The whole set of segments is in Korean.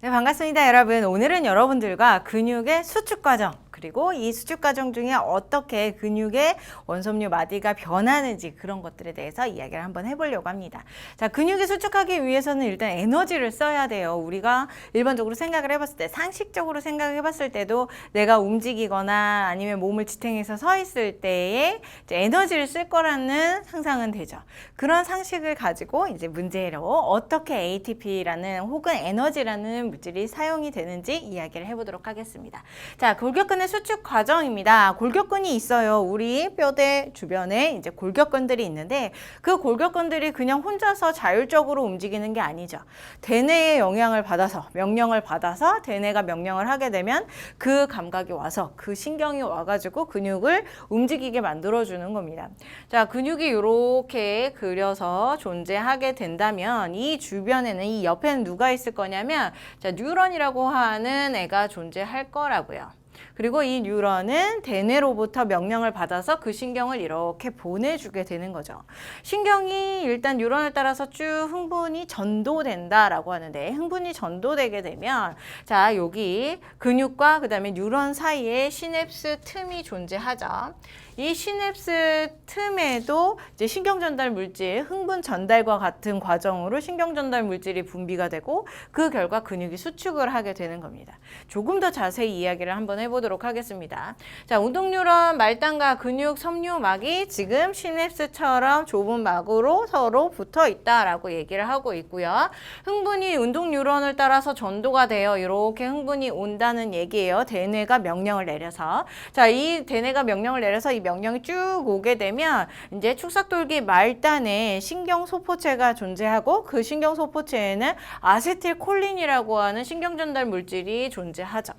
네, 반갑습니다, 여러분. 오늘은 여러분들과 근육의 수축 과정, 그리고 이 수축 과정 중에 어떻게 근육의 원섬유 마디가 변하는지 그런 것들에 대해서 이야기를 한번 해보려고 합니다. 자, 근육이 수축하기 위해서는 일단 에너지를 써야 돼요. 우리가 일반적으로 생각을 해봤을 때, 상식적으로 생각을 해봤을 때도 내가 움직이거나 아니면 몸을 지탱해서 서 있을 때에 이제 에너지를 쓸 거라는 상상은 되죠. 그런 상식을 가지고 이제 문제로 어떻게 ATP라는 혹은 에너지라는 물질이 사용이 되는지 이야기를 해보도록 하겠습니다. 자, 골격근의 수축 과정입니다. 골격근이 있어요. 우리 뼈대 주변에 이제 골격근들이 있는데 그 골격근들이 그냥 혼자서 자율적으로 움직이는 게 아니죠. 대뇌의 영향을 받아서 명령을 받아서 대뇌가 명령을 하게 되면 그 감각이 와서 그 신경이 와가지고 근육을 움직이게 만들어주는 겁니다. 자, 근육이 이렇게 그려서 존재하게 된다면 이 주변에는 이 옆에는 누가 있을 거냐면 자, 뉴런이라고 하는 애가 존재할 거라고요. 그리고 이 뉴런은 대뇌로부터 명령을 받아서 그 신경을 이렇게 보내주게 되는 거죠. 신경이 일단 뉴런을 따라서 쭉 흥분이 전도된다라고 하는데 흥분이 전도되게 되면 자, 여기 근육과 그 다음에 뉴런 사이에 시냅스 틈이 존재하죠. 이 시냅스 틈에도 이제 신경전달 물질, 흥분 전달과 같은 과정으로 신경전달 물질이 분비가 되고 그 결과 근육이 수축을 하게 되는 겁니다. 조금 더 자세히 이야기를 한번 해보도록 하겠습니다. 자, 운동뉴런 말단과 근육 섬유막이 지금 시냅스처럼 좁은 막으로 서로 붙어 있다라고 얘기를 하고 있고요. 흥분이 운동뉴런을 따라서 전도가 돼요. 이렇게 흥분이 온다는 얘기예요. 대뇌가 명령을 내려서. 자, 이 대뇌가 명령을 내려서 이 명령이 쭉 오게 되면 이제 축삭돌기 말단에 신경소포체가 존재하고 그 신경소포체에는 아세틸콜린이라고 하는 신경전달 물질이 존재하죠.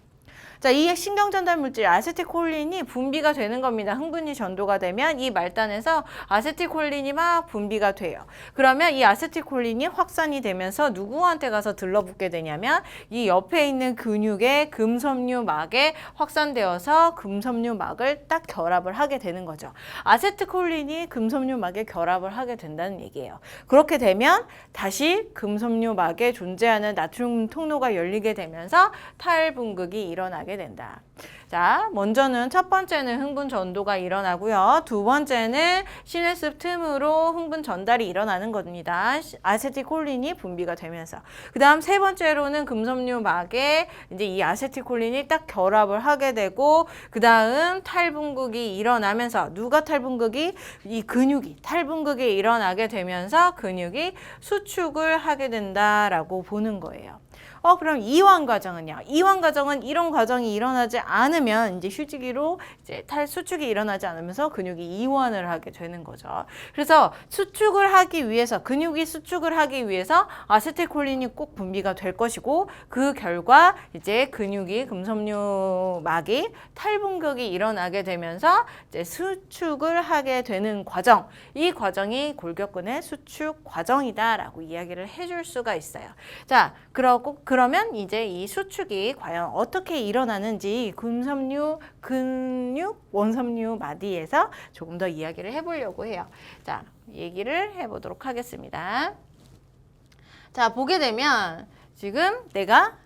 자, 이 신경전달 물질 아세틸콜린이 분비가 되는 겁니다. 흥분이 전도가 되면 이 말단에서 아세틸콜린이 막 분비가 돼요. 그러면 이 아세틸콜린이 확산이 되면서 누구한테 가서 들러붙게 되냐면 이 옆에 있는 근육의 금섬유막에 확산되어서 금섬유막을 딱 결합을 하게 되는 거죠. 아세틸콜린이 금섬유막에 결합을 하게 된다는 얘기예요. 그렇게 되면 다시 금섬유막에 존재하는 나트륨 통로가 열리게 되면서 탈분극이 일어나게 된다. 자, 먼저는 첫 번째는 흥분 전도가 일어나고요. 두 번째는 시냅스 틈으로 흥분 전달이 일어나는 겁니다. 아세틸콜린이 분비가 되면서. 그 다음 세 번째로는 금섬유막에 이제 이 아세틸콜린이 딱 결합을 하게 되고 그 다음 탈분극이 일어나면서 누가 탈분극이? 이 근육이 탈분극이 일어나게 되면서 근육이 수축을 하게 된다라고 보는 거예요. 그럼 이완 과정은요? 이완 과정은 이런 과정이 일어나지 않으면 이제 휴지기로 이제 수축이 일어나지 않으면서 근육이 이완을 하게 되는 거죠. 그래서 수축을 하기 위해서 근육이 수축을 하기 위해서 아세틸콜린이 꼭 분비가 될 것이고 그 결과 이제 근육이 금섬유막이 탈분극이 일어나게 되면서 이제 수축을 하게 되는 과정. 이 과정이 골격근의 수축 과정이다라고 이야기를 해줄 수가 있어요. 자, 그러면 이제 이 수축이 과연 어떻게 일어나는지 근육 원섬유 마디에서 조금 더 이야기를 해보려고 해요. 자, 얘기를 해보도록 하겠습니다. 자, 보게 되면 지금 내가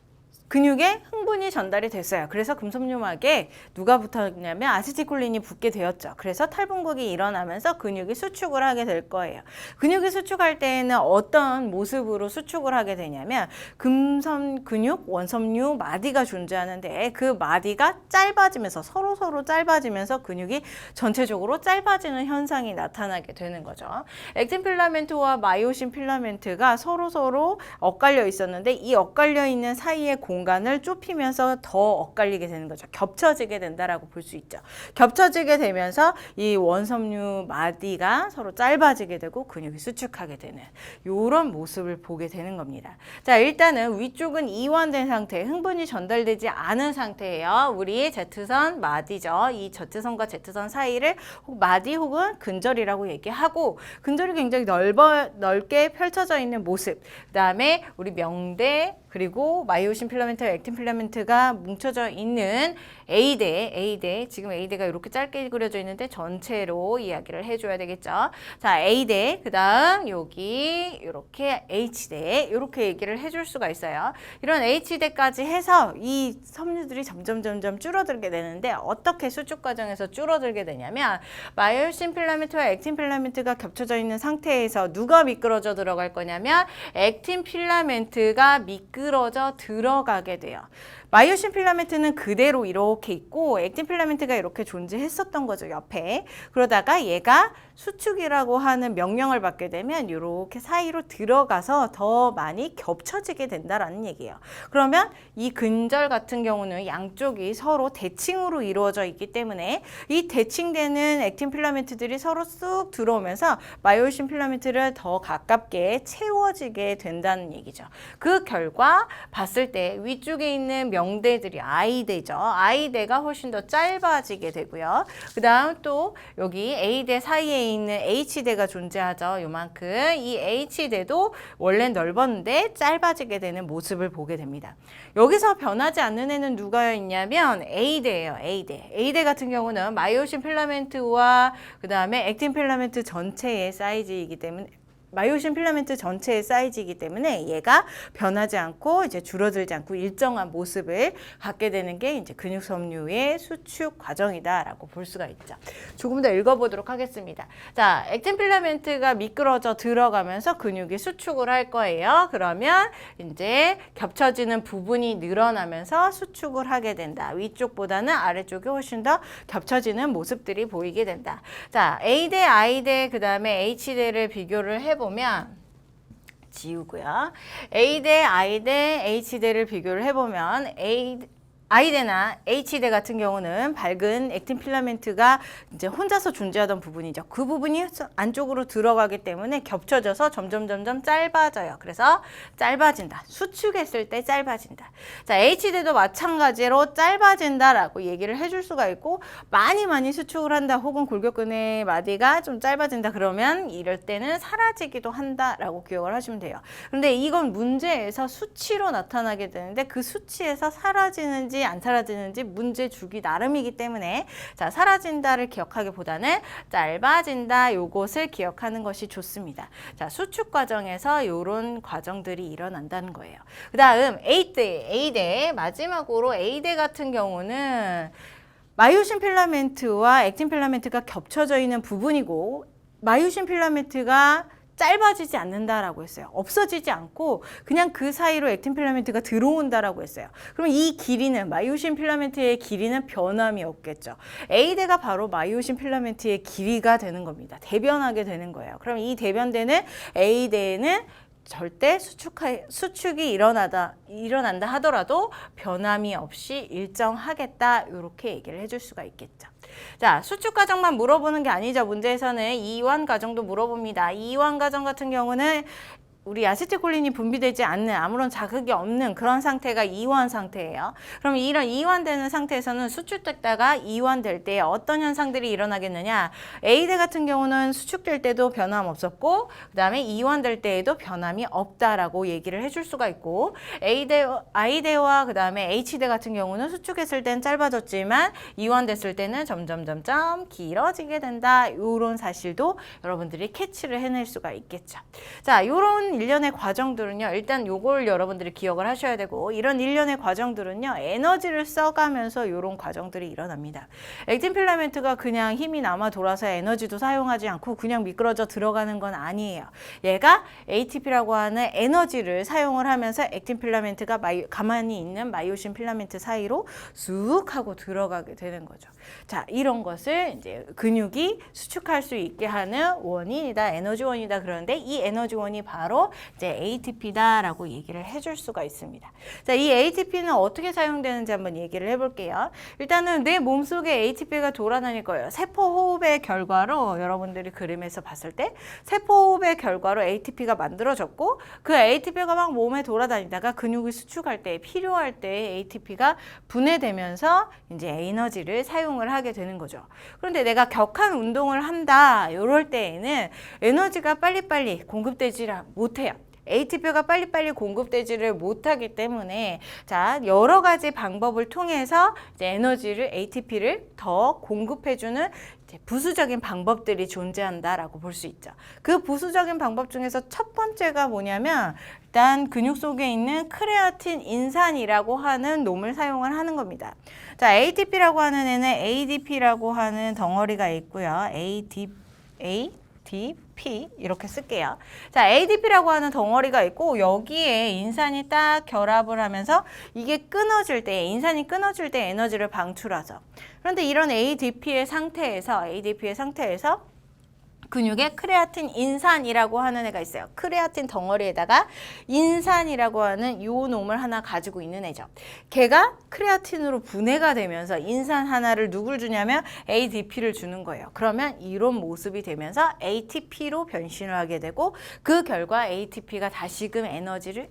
근육에 흥분이 전달이 됐어요. 그래서 금섬유막에 누가 붙었냐면 아세틸콜린이 붙게 되었죠. 그래서 탈분극이 일어나면서 근육이 수축을 하게 될 거예요. 근육이 수축할 때에는 어떤 모습으로 수축을 하게 되냐면 근육, 원섬유 마디가 존재하는데 그 마디가 짧아지면서 서로 짧아지면서 근육이 전체적으로 짧아지는 현상이 나타나게 되는 거죠. 액틴 필라멘트와 마이오신 필라멘트가 서로 엇갈려 있었는데 이 엇갈려 있는 사이에 공간을 좁히면서 더 엇갈리게 되는 거죠. 겹쳐지게 된다라고 볼 수 있죠. 겹쳐지게 되면서 이 원섬유 마디가 서로 짧아지게 되고 근육이 수축하게 되는 이런 모습을 보게 되는 겁니다. 자, 일단은 위쪽은 이완된 상태, 흥분이 전달되지 않은 상태예요. 우리 Z선 마디죠. 이 Z선과 Z선 사이를 마디 혹은 근절이라고 얘기하고 근절이 굉장히 넓게 펼쳐져 있는 모습. 그 다음에 우리 명대 그리고 마이오신 필라멘트와 액틴 필라멘트가 뭉쳐져 있는 A대, 지금 A대가 이렇게 짧게 그려져 있는데 전체로 이야기를 해줘야 되겠죠. 자, A대, 그 다음 여기 이렇게 H대, 이렇게 얘기를 해줄 수가 있어요. 이런 H대까지 해서 이 섬유들이 점점 줄어들게 되는데 어떻게 수축 과정에서 줄어들게 되냐면 마이오신 필라멘트와 액틴 필라멘트가 겹쳐져 있는 상태에서 누가 미끄러져 들어갈 거냐면 액틴 필라멘트가 미끄러져 들어가게 돼요. 마이오신 필라멘트는 그대로 이렇게 있고 액틴 필라멘트가 이렇게 존재했었던 거죠, 옆에. 그러다가 얘가 수축이라고 하는 명령을 받게 되면 이렇게 사이로 들어가서 더 많이 겹쳐지게 된다라는 얘기예요. 그러면 이 근절 같은 경우는 양쪽이 서로 대칭으로 이루어져 있기 때문에 이 대칭되는 액틴 필라멘트들이 서로 쑥 들어오면서 마이오신 필라멘트를 더 가깝게 채워지게 된다는 얘기죠. 그 결과 봤을 때 위쪽에 있는 명대들이 I대죠. I대가 훨씬 더 짧아지게 되고요. 그 다음 또 여기 A대 사이에 있는 H대가 존재하죠. 요만큼. 이 H대도 원래 넓었는데 짧아지게 되는 모습을 보게 됩니다. 여기서 변하지 않는 애는 누가 있냐면 A대예요. A대. A대 같은 경우는 마이오신 필라멘트와 그 다음에 액틴 필라멘트 전체의 사이즈이기 때문에 마이오신 필라멘트 전체의 사이즈이기 때문에 얘가 변하지 않고 이제 줄어들지 않고 일정한 모습을 갖게 되는 게 이제 근육 섬유의 수축 과정이다라고 볼 수가 있죠. 조금 더 읽어보도록 하겠습니다. 자, 액틴 필라멘트가 미끄러져 들어가면서 근육이 수축을 할 거예요. 그러면 이제 겹쳐지는 부분이 늘어나면서 수축을 하게 된다. 위쪽보다는 아래쪽이 훨씬 더 겹쳐지는 모습들이 보이게 된다. 자, A대, I대, 그 다음에 H대를 비교를 해보면 지우고요. A대, I대, H대를 비교를 해보면 I대나 H대 같은 경우는 밝은 액틴 필라멘트가 이제 혼자서 존재하던 부분이죠. 그 부분이 안쪽으로 들어가기 때문에 겹쳐져서 점점 짧아져요. 그래서 짧아진다. 수축했을 때 짧아진다. 자, H대도 마찬가지로 짧아진다라고 얘기를 해줄 수가 있고 많이 수축을 한다 혹은 골격근의 마디가 좀 짧아진다 그러면 이럴 때는 사라지기도 한다라고 기억을 하시면 돼요. 그런데 이건 문제에서 수치로 나타나게 되는데 그 수치에서 사라지는지 안 사라지는지 문제 주기 나름이기 때문에 자, 사라진다를 기억하기보다는 짧아진다 요것을 기억하는 것이 좋습니다. 자, 수축 과정에서 이런 과정들이 일어난다는 거예요. 그 다음 A대 마지막으로 A대 같은 경우는 마이오신 필라멘트와 액틴 필라멘트가 겹쳐져 있는 부분이고 마이오신 필라멘트가 짧아지지 않는다라고 했어요. 없어지지 않고 그냥 그 사이로 액틴 필라멘트가 들어온다라고 했어요. 그럼 이 길이는 마이오신 필라멘트의 길이는 변함이 없겠죠. A대가 바로 마이오신 필라멘트의 길이가 되는 겁니다. 대변하게 되는 거예요. 그럼 이 대변되는 A대는 절대 수축이 일어난다 하더라도 변함이 없이 일정하겠다 이렇게 얘기를 해줄 수가 있겠죠. 자, 수축 과정만 물어보는 게 아니죠. 문제에서는 이완 과정도 물어봅니다. 이완 과정 같은 경우는 우리 아세틸콜린이 분비되지 않는 아무런 자극이 없는 그런 상태가 이완 상태예요. 그럼 이런 이완되는 상태에서는 수축됐다가 이완될 때 어떤 현상들이 일어나겠느냐. A대 같은 경우는 수축될 때도 변함 없었고 그 다음에 이완될 때에도 변함이 없다라고 얘기를 해줄 수가 있고 I대와 그 다음에 H대 같은 경우는 수축했을 땐 짧아졌지만 이완됐을 때는 점점 길어지게 된다. 이런 사실도 여러분들이 캐치를 해낼 수가 있겠죠. 자, 이런 일련의 과정들은요. 일단 요걸 여러분들이 기억을 하셔야 되고 이런 일련의 과정들은요. 에너지를 써가면서 이런 과정들이 일어납니다. 액틴 필라멘트가 그냥 힘이 남아 돌아서 에너지도 사용하지 않고 그냥 미끄러져 들어가는 건 아니에요. 얘가 ATP라고 하는 에너지를 사용을 하면서 액틴 필라멘트가 가만히 있는 마이오신 필라멘트 사이로 쑥 하고 들어가게 되는 거죠. 자, 이런 것을 이제 근육이 수축할 수 있게 하는 원인이다. 에너지원이다. 그런데 이 에너지원이 바로 이제 ATP다라고 얘기를 해줄 수가 있습니다. 자, 이 ATP는 어떻게 사용되는지 한번 얘기를 해볼게요. 일단은 내 몸속에 ATP가 돌아다닐 거예요. 세포호흡의 결과로 여러분들이 그림에서 봤을 때 세포호흡의 결과로 ATP가 만들어졌고 그 ATP가 막 몸에 돌아다니다가 근육을 수축할 때 필요할 때 ATP가 분해되면서 이제 에너지를 사용을 하게 되는 거죠. 그런데 내가 격한 운동을 한다 이럴 때에는 에너지가 빨리빨리 공급되지 못해요. ATP가 빨리빨리 공급되지를 못하기 때문에 자, 여러 가지 방법을 통해서 이제 에너지를 ATP를 더 공급해주는 부수적인 방법들이 존재한다라고 볼 수 있죠. 그 부수적인 방법 중에서 첫 번째가 뭐냐면 일단 근육 속에 있는 크레아틴 인산이라고 하는 놈을 사용을 하는 겁니다. 자, ATP라고 하는 애는 ADP라고 하는 덩어리가 있고요. ADP 이렇게 쓸게요. 자, ADP라고 하는 덩어리가 있고 여기에 인산이 딱 결합을 하면서 이게 끊어질 때, 인산이 끊어질 때 에너지를 방출하죠. 그런데 이런 ADP의 상태에서 근육에 크레아틴 인산이라고 하는 애가 있어요. 크레아틴 덩어리에다가 인산이라고 하는 요 놈을 하나 가지고 있는 애죠. 걔가 크레아틴으로 분해가 되면서 인산 하나를 누굴 주냐면 ADP를 주는 거예요. 그러면 이런 모습이 되면서 ATP로 변신을 하게 되고 그 결과 ATP가 다시금 에너지를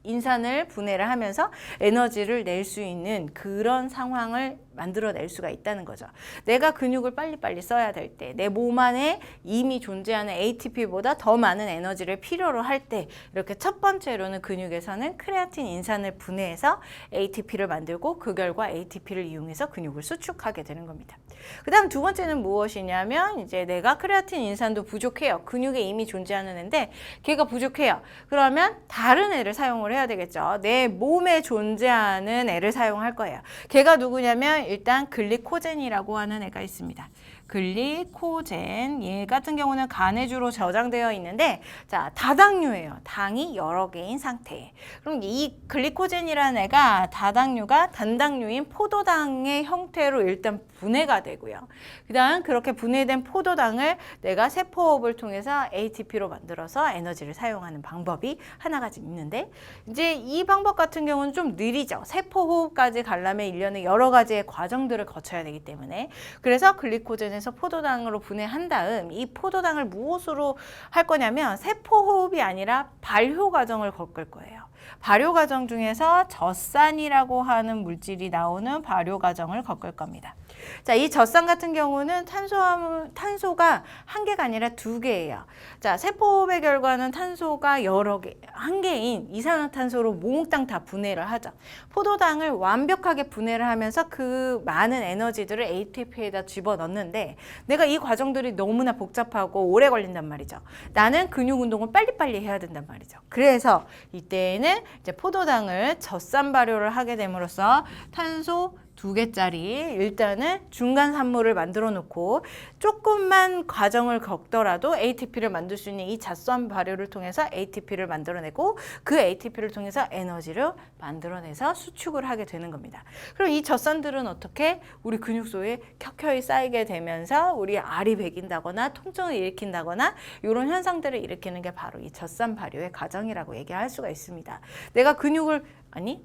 인산을 분해를 하면서 에너지를 낼 수 있는 그런 상황을 만들어낼 수가 있다는 거죠. 내가 근육을 빨리빨리 써야 될 때, 내 몸 안에 이미 존재하는 ATP보다 더 많은 에너지를 필요로 할 때 이렇게 첫 번째로는 근육에서는 크레아틴 인산을 분해해서 ATP를 만들고 그 결과 ATP를 이용해서 근육을 수축하게 되는 겁니다. 그 다음 두 번째는 무엇이냐면 이제 내가 크레아틴 인산도 부족해요. 근육에 이미 존재하는 애인데 걔가 부족해요. 그러면 다른 애를 사용을 해야 되겠죠. 내 몸에 존재하는 애를 사용할 거예요. 걔가 누구냐면 일단 글리코젠이라고 하는 애가 있습니다. 글리코젠, 얘 같은 경우는 간에 주로 저장되어 있는데 자, 다당류예요. 당이 여러 개인 상태. 그럼 이 글리코젠이라는 애가 다당류가 단당류인 포도당의 형태로 일단 분해가 되고요. 그 다음 그렇게 분해된 포도당을 내가 세포호흡을 통해서 ATP로 만들어서 에너지를 사용하는 방법이 하나가 있는데 이제 이 방법 같은 경우는 좀 느리죠. 세포호흡까지 가려면 일련의 여러 가지의 과정들을 거쳐야 되기 때문에 그래서 글리코젠에서 포도당으로 분해한 다음 이 포도당을 무엇으로 할 거냐면 세포호흡이 아니라 발효 과정을 겪을 거예요. 발효 과정 중에서 젖산이라고 하는 물질이 나오는 발효 과정을 겪을 겁니다. 자, 이 젖산 같은 경우는 탄소가 한 개가 아니라 두 개예요. 자, 세포호흡의 결과는 탄소가 여러 개, 한 개인 이산화탄소로 몽땅 다 분해를 하죠. 포도당을 완벽하게 분해를 하면서 그 많은 에너지들을 ATP에다 집어넣는데 내가 이 과정들이 너무나 복잡하고 오래 걸린단 말이죠. 나는 근육 운동을 빨리빨리 해야 된단 말이죠. 그래서 이때에는 이제 포도당을 젖산 발효를 하게 됨으로써 탄소 2개짜리 일단은 중간 산물을 만들어 놓고 조금만 과정을 겪더라도 ATP를 만들 수 있는 이 젖산 발효를 통해서 ATP를 만들어내고 그 ATP를 통해서 에너지를 만들어내서 수축을 하게 되는 겁니다. 그럼 이 젖산들은 어떻게 우리 근육 속에 켜켜이 쌓이게 되면서 우리 알이 배긴다거나 통증을 일으킨다거나 이런 현상들을 일으키는 게 바로 이 젖산 발효의 과정이라고 얘기할 수가 있습니다. 내가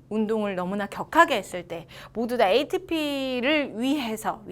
운동을 너무나 격하게 했을 때 모두 다 ATP를 위해서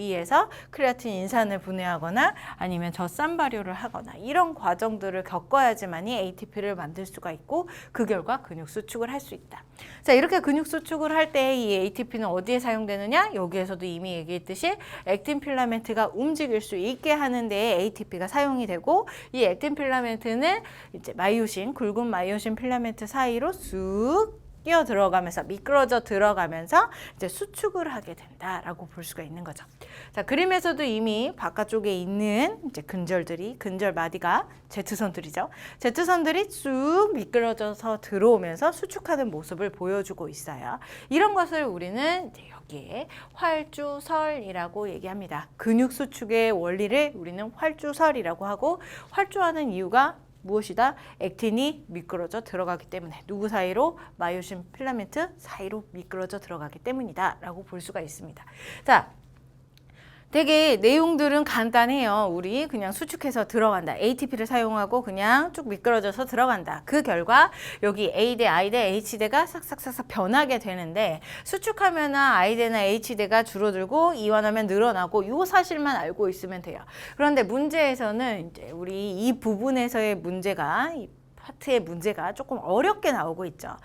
크레아틴 인산을 분해하거나 아니면 젖산 발효를 하거나 이런 과정들을 겪어야지만이 ATP를 만들 수가 있고 그 결과 근육 수축을 할 수 있다. 자, 이렇게 근육 수축을 할 때 이 ATP는 어디에 사용되느냐? 여기에서도 이미 얘기했듯이 액틴 필라멘트가 움직일 수 있게 하는 데에 ATP가 사용이 되고 이 액틴 필라멘트는 이제 마이오신, 굵은 마이오신 필라멘트 사이로 쑥 끼어 들어가면서 미끄러져 들어가면서 이제 수축을 하게 된다라고 볼 수가 있는 거죠. 자, 그림에서도 이미 바깥쪽에 있는 이제 근절 마디가 Z선들이죠. Z선들이 쭉 미끄러져서 들어오면서 수축하는 모습을 보여주고 있어요. 이런 것을 우리는 이제 여기에 활주설이라고 얘기합니다. 근육 수축의 원리를 우리는 활주설이라고 하고 활주하는 이유가 무엇이다? 액틴이 미끄러져 들어가기 때문에 누구 사이로? 마이오신 필라멘트 사이로 미끄러져 들어가기 때문이다 라고 볼 수가 있습니다. 자, 되게 내용들은 간단해요. 우리 그냥 수축해서 들어간다. ATP를 사용하고 그냥 쭉 미끄러져서 들어간다. 그 결과 여기 A대, I대, H대가 싹싹싹 변하게 되는데 수축하면 I대나 H대가 줄어들고 이완하면 늘어나고 이 사실만 알고 있으면 돼요. 그런데 문제에서는 이제 우리 이 부분에서의 문제가 파트의 문제가 조금 어렵게 나오고 있죠.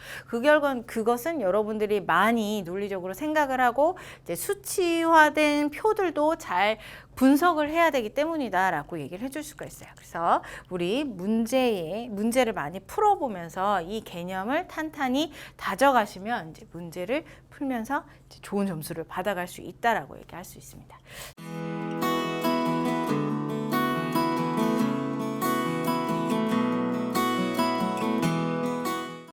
그것은 여러분들이 많이 논리적으로 생각을 하고 이제 수치화된 표들도 잘 분석을 해야 되기 때문이다라고 얘기를 해줄 수가 있어요. 그래서 우리 문제를 많이 풀어보면서 이 개념을 탄탄히 다져가시면 이제 문제를 풀면서 이제 좋은 점수를 받아갈 수 있다라고 얘기할 수 있습니다.